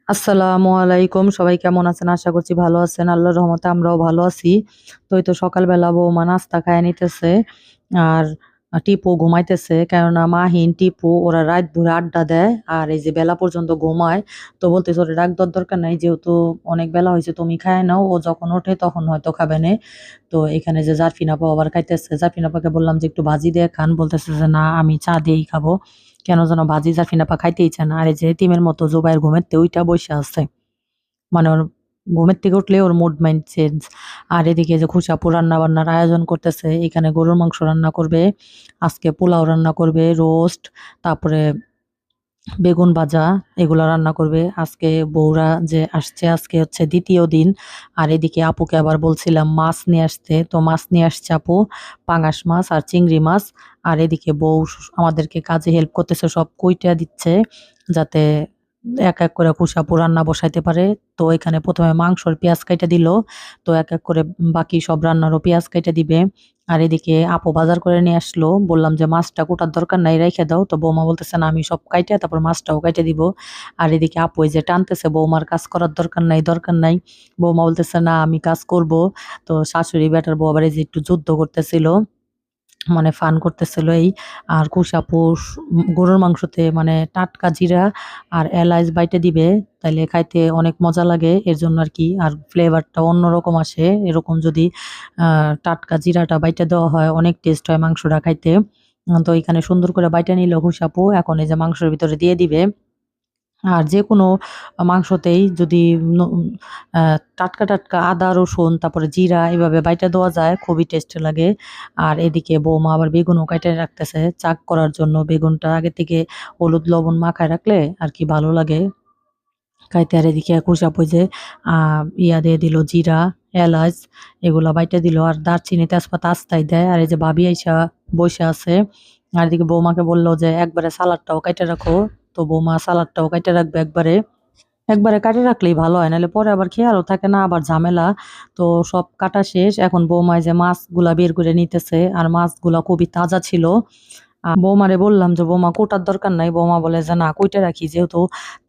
আসসালামু আলাইকুম। সবাই কেমন আছেন? আশা করছি ভালো আছেন। আল্লাহর রহমতে আমরাও ভালো আছি। তো এই তো সকালবেলা বৌমা নাস্তা খাইয়া নিতেছে। আর টিপু ঘুমাইতেছে। কেননা মাহিন, টিপু ওরা রাত ভরে আড্ডা দেয়। আর এই যে বেলা পর্যন্ত ঘুমায়। তো বলতেছে ওরে ডাক দেওয়ার দরকার নাই। যেহেতু অনেক বেলা হয়েছে তুমি খায় নাও। ও যখন ওঠে তখন হয়তো খাবেনে। তো এখানে যে জারফিন আপু আবার খাইতেছে। জারফিন আপাকে বললাম যে একটু ভাজি দিয়ে খান। বলতেছে যে না আমি চা দিয়েই খাবো। কেন যেন ভাজি জারফিন আপা খাইতেই চায় না। আর এই যে এতিমের মতো জুবাইয়ের ঘুমের ওইটা বইসা আছে। মানে ওর ঘুমের থেকে উঠলে ওর মুড মাইন্ড চেঞ্জ। আর এদিকে যে খুশাপু রান্না বান্নার আয়োজন করতেছে। এখানে গরুর মাংস রান্না করবে, আজকে পোলাও রান্না করবে, রোস্ট, তারপরে বেগুন ভাজা এগুলা রান্না করবে। আজকে বউরা যে আসছে আজকে হচ্ছে দ্বিতীয় দিন। আর এদিকে আপুকে আবার বলছিলাম মাছ নিয়ে আসতে, তো মাছ নিয়ে আসছে আপু, পাঙাশ মাছ আর চিংড়ি মাছ। আর এদিকে বউ আমাদেরকে কাজে হেল্প করতেছে, সব কইটা দিচ্ছে যাতে এক এক করে খুশাপু রান্না বসাইতে পারে। তো এখানে প্রথমে মাংসর পেঁয়াজ কাইটা দিল, তো এক এক করে বাকি সব রান্নারও পেঁয়াজ কাইটা দিবে। আর এদিকে আপু বাজার করে নিয়ে আসলো, বললাম যে মাছটা কোটার দরকার নাই রেখে দাও, তো বৌমা বলতেছে না আমি সব কাইটা তারপর মাছটাও কাইটে দিব। আর এদিকে আপু এই যে টানতেছে বৌমার কাজ করার দরকার নাই দরকার নাই, বৌমা বলতেছে না আমি কাজ করব। তো শাশুড়ি বেটার বউ আবার এই যে একটু যুদ্ধ করতেছিল, মানে ফান করতেছিল এই। আর কুশাপু গরুর মাংসতে মানে টাটকা জিরা আর এলাচ বাইটে দিবে, তাইলে খাইতে অনেক মজা লাগে এর জন্য আর কি। আর ফ্লেভারটা অন্যরকম আসে এরকম যদি টাটকা জিরাটা বাইটে দেওয়া হয়, অনেক টেস্ট হয় মাংসটা খাইতে। তো এখানে সুন্দর করে বাইটে নিল কুশাপু, এখন এই যে মাংসের ভিতরে দিয়ে দিবে। আর যেকোনো মাংসতেই যদি ন টাটকা, টাটকা আদা, রসুন তারপরে জিরা এভাবে বাইটা দেওয়া যায় খুবই টেস্টি লাগে। আর এদিকে বৌমা আবার বেগুনও কাইটে রাখতেছে চাক করার জন্য। বেগুনটা আগে থেকে হলুদ লবণ মাখায় রাখলে আর কি ভালো লাগে খাইতে। আর এদিকে একুশ যে আ ইয়া দিয়ে দিল জিরা, এলাচ এগুলা বাইটা দিল। আর দারচিনি, তেজপাতা আস্তাই দেয়। আর এই যে ভাবি আইসা বইসা আছে। আর এদিকে বৌমাকে বলল যে একবারে সালাদটাও কাইটে রাখো। তো বৌমা সালাদটাও কাইটে রাখবে একবারে। একবারে কাটে রাখলেই ভালো হয়, নাহলে পরে আবার খেয়ালও থাকে না, আবার ঝামেলা। তো সব কাটা শেষ, এখন বৌমা এই যে মাছগুলা বের করে নিতেছে। আর মাছগুলা খুবই তাজা ছিল। বৌমারে বললাম যে বৌমা কোটার দরকার নাই, বৌমা বলে যে না কইটা রাখি, যেহেতু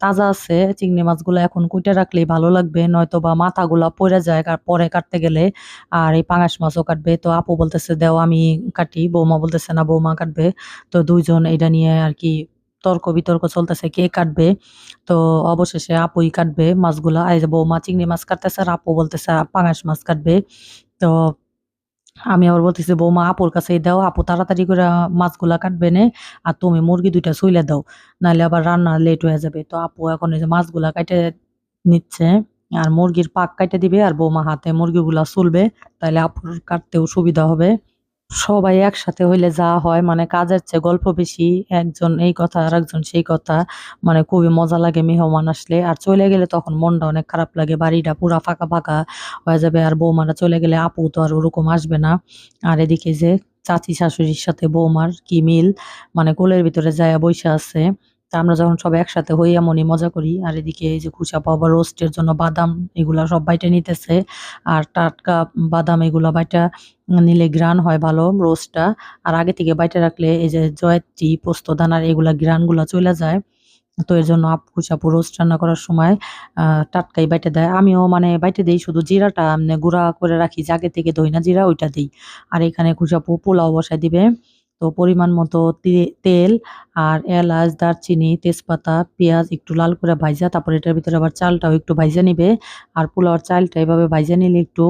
তাজা আছে চিংড়ি মাছগুলো এখন কইটা রাখলেই ভালো লাগবে, নয়তো বা মাথাগুলা পড়ে যায় পরে কাটতে গেলে। আর এই পাঙাশ মাছও কাটবে, তো আপু বলতেছে দেও আমি কাটি, বৌমা বলতেছে না বৌমা কাটবে। তো দুইজন এটা নিয়ে আর কি তর্ক বিতর্ক চলতেছে কে কাটবে। তো অবশেষে আপুই কাটবে মাছগুলা। এই যে বৌমা চিংড়ি মাছ কাটতেছে আর আপু বলতেছে পাঙাশ মাছ কাটবে। তো আমি আবার বলতেছি বৌমা আপুর কাছেই দাও, আপু তাড়াতাড়ি করে মাছগুলা কাটবে নে। আর তুমি মুরগি ২ টা ছুইলা দাও, নাহলে আবার রান্না লেট হয়ে যাবে। তো আপু এখন এই যে মাছগুলা কাইটে নিচ্ছে। আর মুরগির পাক কাইটে দিবে আর বৌমা হাতে মুরগিগুলা ছুলবে, তাইলে আপুর কাটতেও সুবিধা হবে। সবাই একসাথে হইলে যা হয়, মানে কাজের চেয়ে গল্প বেশি। একজন এই কথা আরেকজন সেই কথা, মানে খুবই মজা লাগে মেহমান আসলে। আর চলে গেলে তখন মনটা অনেক খারাপ লাগে, বাড়িটা পুরা ফাঁকা ফাঁকা হয়ে যাবে। আর বৌমারা চলে গেলে আপু তো আর ওরকম আসবে না। আর এদিকে যে চাচি শাশুড়ির সাথে বৌমার কি মিল, মানে কোলের ভিতরে যায়া বইসা আছে। তা আমরা যখন সবাই একসাথে হই এমনই মজা করি। আর এদিকে এই যে খুশাপা আবার রোস্টের জন্য বাদাম এগুলা সব বাইটে নিতেছে। আর টাটকা বাদাম এগুলা বাইটা নিলে ঘ্রাণ হয় ভালো রোস্টটা। আর আগে থেকে বাইটে রাখলে এই যে জয়ত্রী, পোস্তদানার এগুলা ঘ্রাণগুলা চইলা যায়। তো এর জন্য খুশাপু রোস্ট রান্না করার সময় টাটকাই বাইটে দেয়। আমিও মানে বাইটে দেই, শুধু জিরাটা এমনি গুঁড়া করে রাখি যে আগে থেকে ধইনা জিরা ওইটা দেই। আর এখানে খুশাপু পোলাও বসায় দিবে। তো পরিমাণ মতো তেল আর এলাচ, দারচিনি, তেজপাতা, পেঁয়াজ একটু লাল করে ভাইজা তারপর এটার ভিতরে আবার চালটাও একটু ভাইজা নিবে। আর পোলাওর চালটা এভাবে ভাইজা নিলে একটু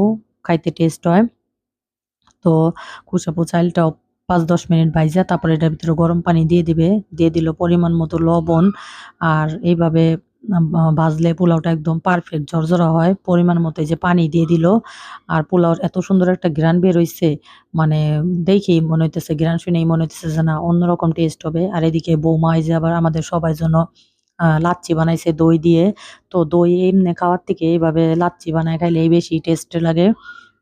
খাইতে টেস্ট হয়। তো খুসাপু চাইলটাও ৫-১০ মিনিট ভাইজা তারপরে এটার ভিতরে গরম পানি দিয়ে দিবে। দিয়ে দিল পরিমাণ মতো লবণ। আর এইভাবে ভাজলে পোলাওটা একদম পারফেক্ট ঝরঝরা হয়। পরিমাণ মতো এই যে পানি দিয়ে দিল। আর পোলাওর এত সুন্দর একটা ঘ্রাণ বের হইছে, মানে দেখেই মনে হইতেছে, ঘ্রাণ শুনেই মনে হইতেছে যে না অন্যরকম টেস্ট হবে। আর এদিকে বৌমা এই যে আবার আমাদের সবার জন্য লাচ্ছি বানাইছে দই দিয়ে। তো দই এমনি খাওয়ার থেকে এইভাবে লাচ্ছি বানায় খাইলেই বেশি টেস্ট লাগে।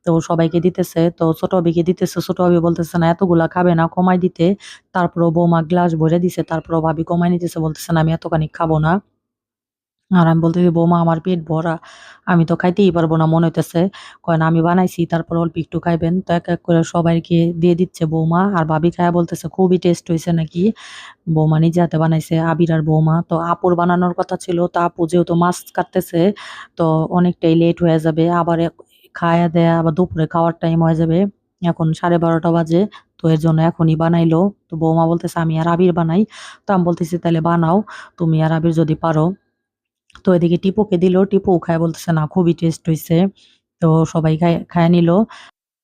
তো সবাইকে দিতেছে। তো ছোট ভাবিকে দিতেছে। ছোট ভাবি বলতেছে না এতগুলা খাবে না, কমায় দিতে। তারপরেও বৌমা গ্লাস ভরে দিছে। তারপরেও ভাবি কমায় নিতেছে, বলতেছে না আমি এতখানি খাবো না। আর আমি বলতেছি, "বৌমা আমার পেট ভরা। আমি তো খাইতেই পারবো না মনে হইতেছে।" কয়, "না আমি বানাইছি তারপর অল্প একটু খাইবেন।" তো এক, এক করে সবাইকে দিয়ে দিচ্ছে বৌমা। আর ভাবি খাইয়া বলতেছে, "খুবই টেস্ট হইছে নাকি?" বৌমা নিজে হাতে বানাইছে, আবির আর বৌমা। তো আপুর বানানোর কথা ছিল। তো আপু যেহেতু মাছ কাটতেছে তো অনেকটাই লেট হয়ে যাবে। আবার খায়া দেয়া আবার দুপুরে খাওয়ার টাইম হয়ে যাবে। এখন 12:30 বাজে। তো এর জন্য এখনই বানাইলো। তো বৌমা বলতেছে, "আমি আর আবির বানাই।" তো আমি বলতেছি, "তাইলে বানাও তুমি আর আবির যদি পারো।" তো এদিকে টিপুকে দিল। টিপুও খাইয়া বলতেছে, "না খুবই টেস্ট হইছে।" তো সবাই খাইয়া নিল।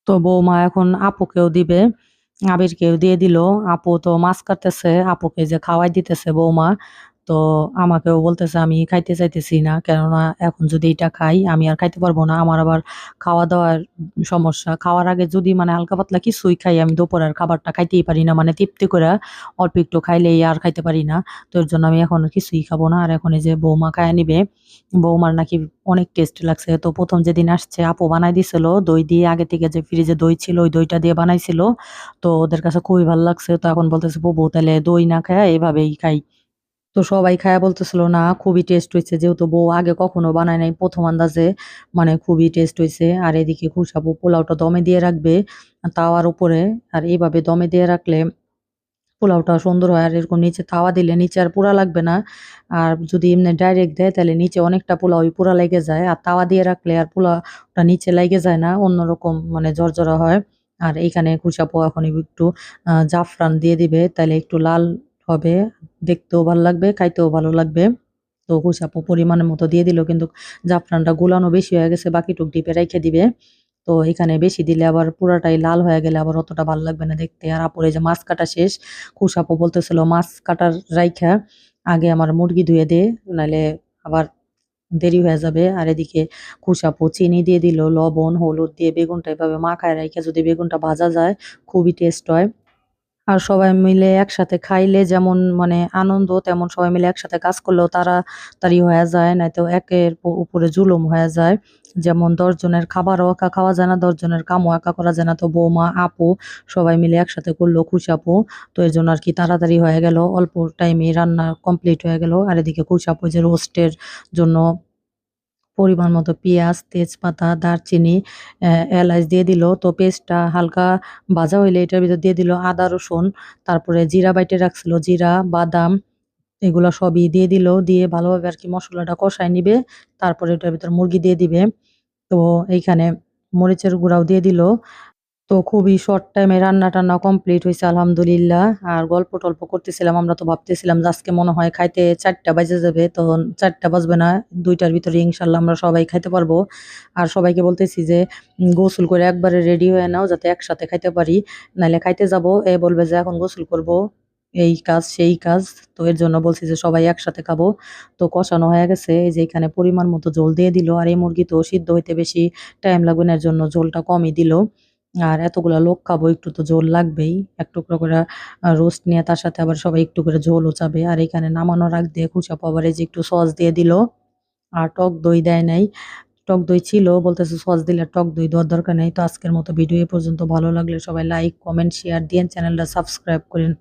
তো বৌমা এখন আপুকেও দিবে। আবিরকেও দিয়ে দিল। আপু তো মাছ কাটতেছে। আপুকে যে খাওয়াই দিতেছে বৌমা। তো আমাকেও বলতেছে, "আমি খাইতে চাইতেছি না। কেননা এখন যদি এটা খাই আমি আর খাইতে পারবো না। আমার আবার খাওয়া-দাওয়ার সমস্যা। খাওয়ার আগে যদি মানে হালকা পাতলা কিছুই খাই আমি দুপুরের খাবারটা খাইতেই পারি না। মানে তৃপ্তি কইরা অল্প একটু খাইলেই আর খাইতে পারি না। তো এর জন্য আমি এখন কিছুই খাবো না। আর এখন এই যে বৌমা খাইয়া নিবে। বৌমার নাকি অনেক টেস্ট লাগছে। তো ১ম যেদিন আসছে আপু বানায় দিছিল। দই দিয়ে আগে থেকে যে ফ্রিজে দই ছিল ওই দইটা দিয়ে বানাইছিল। তো ওদের কাছে খুবই ভাল লাগছে। তো এখন বলতেছে, "বুবু তাইলে দই না খাইয়া এভাবেই খাই।" তো সবাই খাইয়া বলতেছিল, "না খুবই টেস্ট হইছে।" যেহেতু বউ আগে কখনো বানায় নাই ১ম আন্দাজে মানে খুবই টেস্ট হইছে। আর এদিকে খুশাবু পোলাওটা দমে দিয়ে রাখবে তাওয়ার উপরে। আর এভাবে দমে দিয়ে রাখলে পোলাওটা সুন্দর হয়। আর এরকম নিচে তাওয়া দিলে নিচে আর পুড়া লাগবে না। আর যদি এমনি ডাইরেক্ট দেয় তাহলে নিচে অনেকটা পোলাওই পুড়া লেগে যায়। আর তাওয়া দিয়ে রাখলে আর পোলাওটা নিচে লাইগে যায় না। অন্যরকম মানে ঝরঝরা হয়। আর এইখানে খুশাপু এখন একটু জাফরান দিয়ে দিবে। তাইলে একটু লাল হবে। দেখতেও ভাল লাগবে, খাইতেও ভালো লাগবে। তো খুশাপু পরিমাণের মতো দিয়ে দিল। কিন্তু জাফরানটা গুলানো বেশি হয়ে গেছে। বাকিটুক ডিপে রাইখা দিবে। তো এখানে বেশি দিলে আবার পুরাটাই লাল হয়ে গেলে আবার অতটা ভাল লাগবে না দেখতে। আর আপুর এই যে মাছ কাটা শেষ। খুশাপু বলতেছিল, "মাছ কাটার রাইখা আগে আমার মুরগি ধুয়ে দে, নাইলে আবার দেরি হয়ে যাবে।" আর এদিকে খুশাপু চিনি দিয়ে দিল, লবণ, হলুদ দিয়ে বেগুনটা এভাবে মাখায় রাইখা যদি বেগুনটা ভাজা যায় খুবই টেস্ট হয়। আর সবাই মিলে একসাথে খাইলে যেমন মানে আনন্দ, তেমন সবাই মিলে একসাথে কাজ করলেও তাড়াতাড়ি হয়ে যায়। নয়তো একের উপরে জুলুম হয়ে যায়। যেমন ১০ জনের খাবারও একা খাওয়া যায় না, ১০ জনের কামও একা করা যায় না। তো বৌমা, আপু সবাই মিলে একসাথে করল, খুশাপু। তো এর জন্য আরকি তাড়াতাড়ি হয়ে গেল। অল্প টাইমেই রান্না কমপ্লিট হয়ে গেল। আর এদিকে খুশাপু যে রোস্টের জন্য পরিমাণ মতো পেঁয়াজ, তেজপাতা, দারচিনি, এলাচ দিয়ে দিল। তো পেস্টটা হালকা ভাজা হইলে এটার ভিতর দিয়ে দিল আদা, রসুন, তারপরে জিরা বাইটে রাখছিল, জিরা, বাদাম এগুলা সবই দিয়ে দিল। দিয়ে ভালোভাবে আরকি মসলাটা কষায় নিবে। তারপরে এটার ভিতর মুরগি দিয়ে দিবে। তো এইখানে মরিচের গুঁড়াও দিয়ে দিল। তো খুবই শর্ট টাইমে রান্না-টান্না কমপ্লিট হইছে আলহামদুলিল্লাহ। আর গল্প-টল্প করতেছিলাম। আমরা তো ভাবতেছিলাম যে আজকে মনে হয় খাইতে ৪টা বাইজা যাবে। তো ৪টা বাজবে না। ২টার ভিতরে ইনশাআল্লাহ আমরা সবাই খাইতে পারবো। আর সবাইকে বলতেছি যে গোসল করে একবারে রেডি হয়ে নাও যাতে একসাথে খাইতে পারি। নাইলে খাইতে যাবো, এ বলবে যে এখন গোসল করব। এই কাজ, সেই কাজ। তো এর জন্য বলছি যে সবাই একসাথে খাবো। তো কষানো হয়ে গেছে। এই যে এখানে পরিমাণ মতো ঝোল দিয়ে দিল। আর এই মুরগি তো সিদ্ধ হইতে বেশি টাইম লাগবে না। এর জন্য ঝোলটা কমই দিল। আর এতগুলা লোক খাবো একটু তো ঝোল লাগবেই। এক টুকরো করে রোস্ট নিয়ে তার সাথে আবার সবাই একটু করে ঝোলও চাবে। আর এখানে নামানোর আগ দিয়ে খুশাপু আবার এই যে একটু সস দিয়ে দিল। আর টক দই দেয় নাই। টক দই ছিল, বলতেছে সস দিলে টক দই দেওয়ার দরকার নেই। তো আজকের মতো ভিডিও এ পর্যন্ত। ভালো লাগলে সবাই লাইক, কমেন্ট, শেয়ার দিয়েন। চ্যানেলটা সাবস্ক্রাইব করেন।